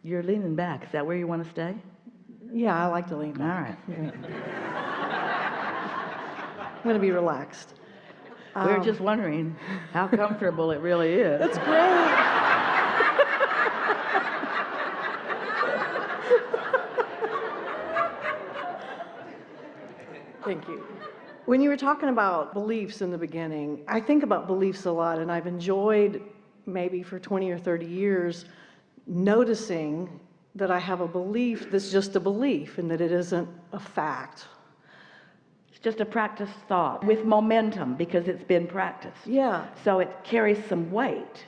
You're leaning back. Is that where you want to stay? Yeah, I like to lean back. All right. I'm going to be relaxed. We're just wondering how comfortable it really is. That's great. Thank you. When you were talking about beliefs in the beginning, I think about beliefs a lot, and I've enjoyed, maybe for 20 or 30 years, noticing that I have a belief that's just a belief and that it isn't a fact. It's just a practiced thought with momentum because it's been practiced. Yeah. So it carries some weight.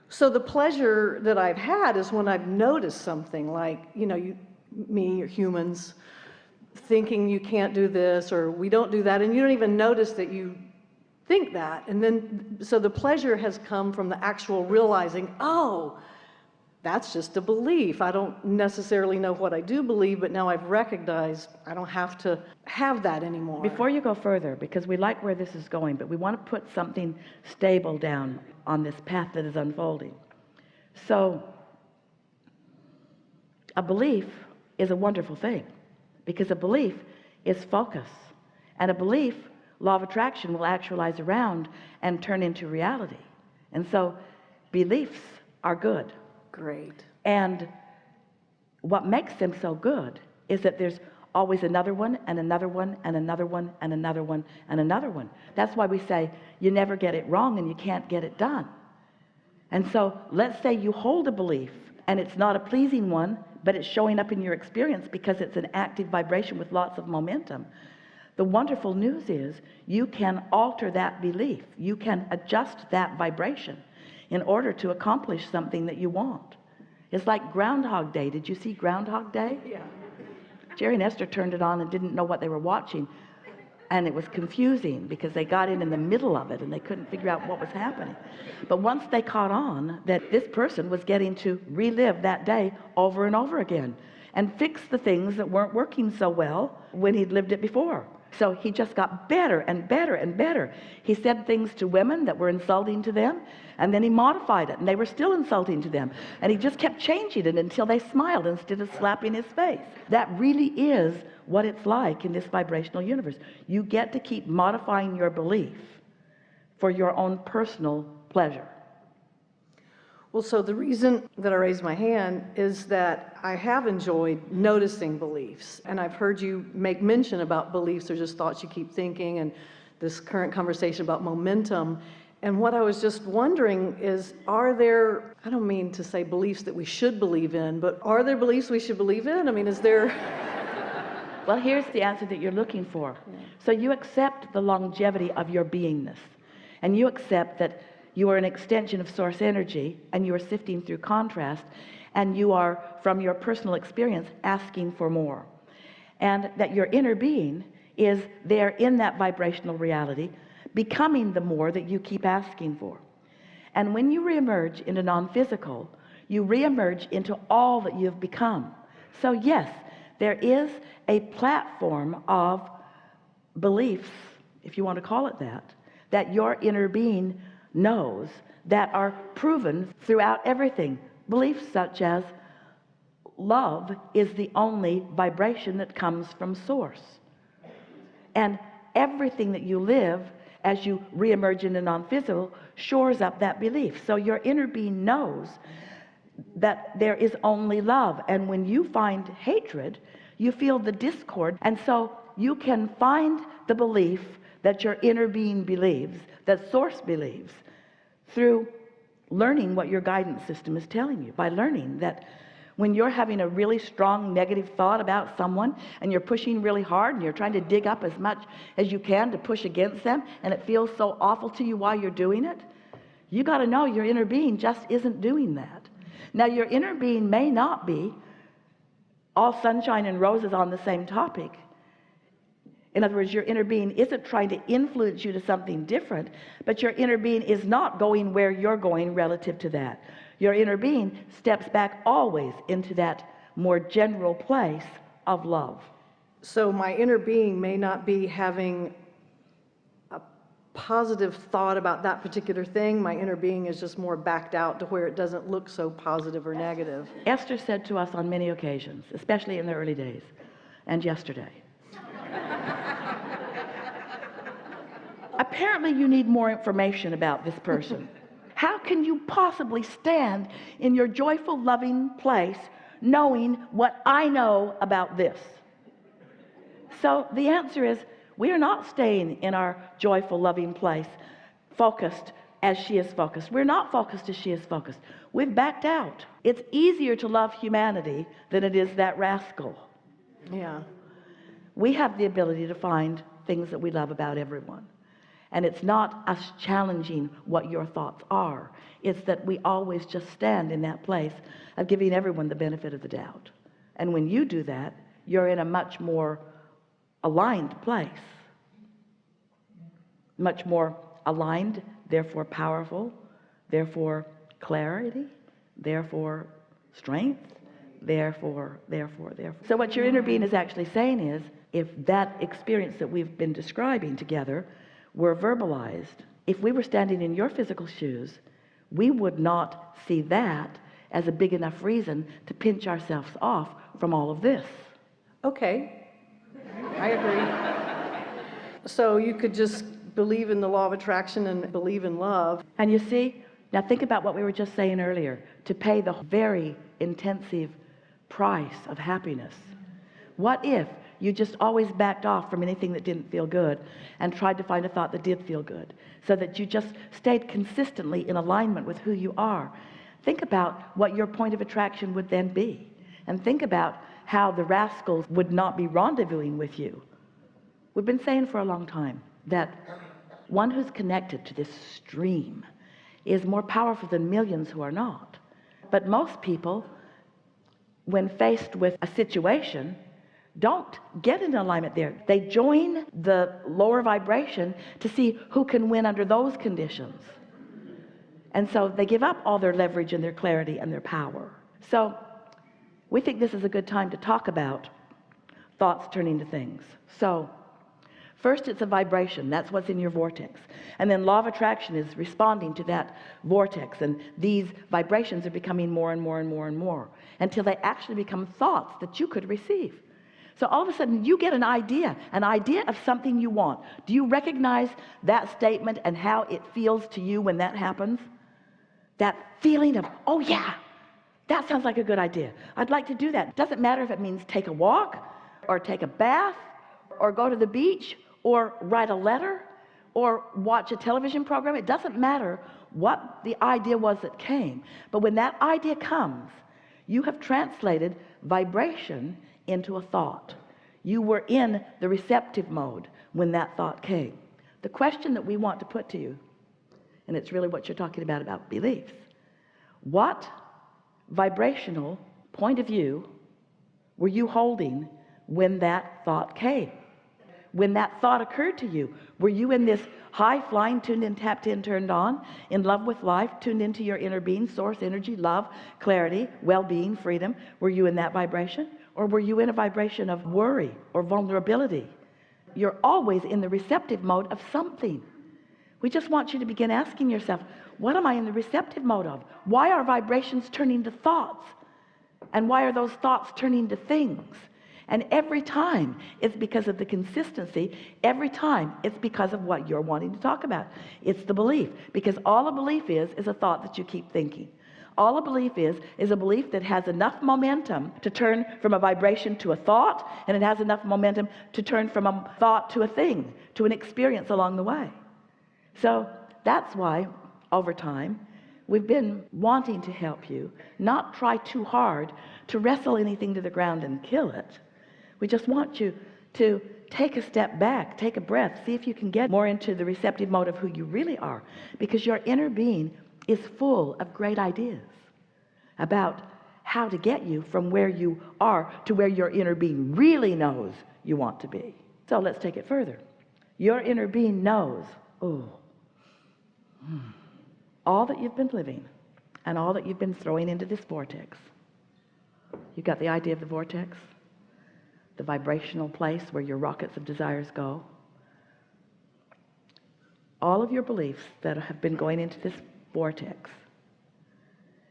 So the pleasure that I've had is when I've noticed something like, me or humans thinking you can't do this or we don't do that, and you don't even notice that you think that. And then, so the pleasure has come from the actual realizing, oh, that's just a belief. I don't necessarily know what I do believe, but now I've recognized I don't have to have that anymore. Before you go further, because we like where this is going, but we want to put something stable down on this path that is unfolding. So a belief is a wonderful thing because a belief is focus, and a belief, law of attraction, will actualize around and turn into reality. And so beliefs are good. Great. And what makes them so good is that there's always another one and another one and another one and another one and another one. That's why we say you never get it wrong and you can't get it done. And so let's say you hold a belief and it's not a pleasing one, but it's showing up in your experience because it's an active vibration with lots of momentum. The wonderful news is you can alter that belief. You can adjust that vibration in order to accomplish something that you want. It's like Groundhog Day. Did you see Groundhog Day? Yeah. Jerry and Esther turned it on and didn't know what they were watching. And it was confusing because they got in the middle of it and they couldn't figure out what was happening. But once they caught on that this person was getting to relive that day over and over again and fix the things that weren't working so well when he'd lived it before. So he just got better and better and better. He said things to women that were insulting to them, and then he modified it, and they were still insulting to them. And he just kept changing it until they smiled instead of slapping his face. That really is what it's like in this vibrational universe. You get to keep modifying your belief for your own personal pleasure. Well, so the reason that I raised my hand is that I have enjoyed noticing beliefs. And I've heard you make mention about beliefs are just thoughts you keep thinking, and this current conversation about momentum. And what I was just wondering is, are there, I don't mean to say beliefs that we should believe in, but are there beliefs we should believe in? I mean, is there... Well, here's the answer that you're looking for. Yeah. So you accept the longevity of your beingness, and you accept that you are an extension of source energy, and you are sifting through contrast, and you are, from your personal experience, asking for more. And that your inner being is there in that vibrational reality, becoming the more that you keep asking for. And when you reemerge into non-physical, you reemerge into all that you've become. So yes, there is a platform of beliefs, if you want to call it that your inner being knows, that are proven throughout everything. Beliefs such as love is the only vibration that comes from source. And everything that you live as you reemerge into non-physical shores up that belief. So your inner being knows that there is only love. And when you find hatred, you feel the discord. And so you can find the belief that your inner being believes, that source believes, through learning what your guidance system is telling you, by learning that when you're having a really strong negative thought about someone and you're pushing really hard and you're trying to dig up as much as you can to push against them, and it feels so awful to you while you're doing it, you got to know your inner being just isn't doing that. Now, your inner being may not be all sunshine and roses on the same topic. In other words, your inner being isn't trying to influence you to something different, but your inner being is not going where you're going relative to that. Your inner being steps back always into that more general place of love. So my inner being may not be having a positive thought about that particular thing, my inner being is just more backed out to where it doesn't look so positive or negative. Esther said to us on many occasions, especially in the early days and yesterday, apparently you need more information about this person. How can you possibly stand in your joyful, loving place knowing what I know about this? So the answer is, we are not staying in our joyful, loving place, focused as she is focused. We're not focused as she is focused. We've backed out. It's easier to love humanity than it is that rascal. Yeah. We have the ability to find things that we love about everyone. And it's not us challenging what your thoughts are. It's that we always just stand in that place of giving everyone the benefit of the doubt. And when you do that, you're in a much more aligned place. Much more aligned, therefore powerful, therefore clarity, therefore strength, therefore. So what your inner being is actually saying is, if that experience that we've been describing together were verbalized, if we were standing in your physical shoes, we would not see that as a big enough reason to pinch ourselves off from all of this. Okay, I agree. So you could just believe in the law of attraction and believe in love. And you see, now think about what we were just saying earlier, to pay the very intensive price of happiness. What if you just always backed off from anything that didn't feel good and tried to find a thought that did feel good, so that you just stayed consistently in alignment with who you are? Think about what your point of attraction would then be, and think about how the rascals would not be rendezvousing with you. We've been saying for a long time that one who's connected to this stream is more powerful than millions who are not. But most people, when faced with a situation, don't get in alignment there. They join the lower vibration to see who can win under those conditions. And so they give up all their leverage and their clarity and their power. So we think this is a good time to talk about thoughts turning to things. So first, it's a vibration. That's what's in your vortex. And then law of attraction is responding to that vortex. And these vibrations are becoming more and more and more and more until they actually become thoughts that you could receive. So all of a sudden you get an idea of something you want. Do you recognize that statement and how it feels to you when that happens? That feeling of, oh yeah, that sounds like a good idea. I'd like to do that. Doesn't matter if it means take a walk or take a bath or go to the beach or write a letter or watch a television program. It doesn't matter what the idea was that came. But when that idea comes, you have translated vibration into a thought. You were in the receptive mode when that thought came. The question that we want to put to you, and it's really what you're talking about beliefs, what vibrational point of view were you holding when that thought came? When that thought occurred to you, were you in this high flying, tuned in, tapped in, turned on, in love with life, tuned into your inner being, source energy, love, clarity, well-being, freedom? Were you in that vibration? Or were you in a vibration of worry or vulnerability? You're always in the receptive mode of something. We just want you to begin asking yourself, what am I in the receptive mode of? Why are vibrations turning to thoughts? And why are those thoughts turning to things? And every time it's because of the consistency. Every time it's because of what you're wanting to talk about. It's the belief, because all a belief is a thought that you keep thinking. All a belief is a belief that has enough momentum to turn from a vibration to a thought, and it has enough momentum to turn from a thought to a thing, to an experience along the way. So that's why over time we've been wanting to help you not try too hard to wrestle anything to the ground and kill it. We just want you to take a step back, take a breath, see if you can get more into the receptive mode of who you really are, because your inner being is full of great ideas about how to get you from where you are to where your inner being really knows you want to be. So let's take it further. Your inner being knows, all that you've been living and all that you've been throwing into this vortex. You got the idea of the vortex? The vibrational place where your rockets of desires go. all of your beliefs that have been going into this vortex,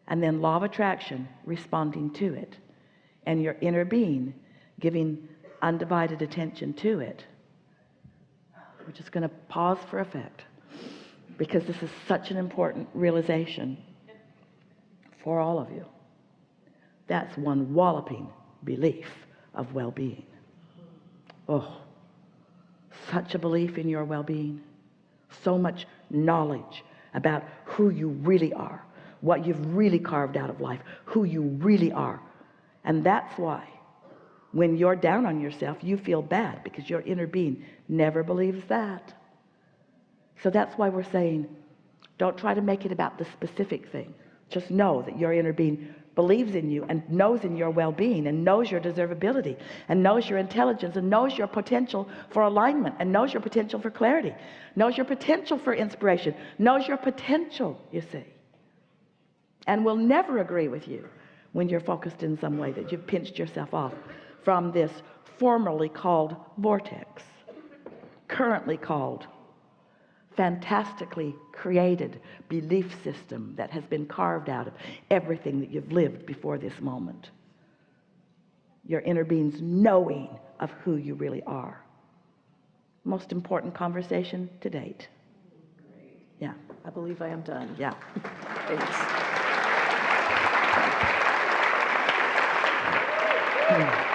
and then law of attraction responding to it, and your inner being giving undivided attention to it. We're just going to pause for effect, because this is such an important realization for all of you. That's one walloping belief of well-being. Oh, such a belief in your well-being, so much knowledge about who you really are, what you've really carved out of life, who you really are. And that's why when you're down on yourself, you feel bad, because your inner being never believes that. So that's why we're saying, don't try to make it about the specific thing. Just know that your inner being believes in you and knows in your well-being and knows your deservability and knows your intelligence and knows your potential for alignment and knows your potential for clarity, knows your potential for inspiration, knows your potential, you see, and will never agree with you when you're focused in some way that you've pinched yourself off from this formerly called vortex, currently called fantastically created belief system that has been carved out of everything that you've lived before this moment. Your inner being's knowing of who you really are. Most important conversation to date. Yeah. I believe I am done. Yeah. Thanks.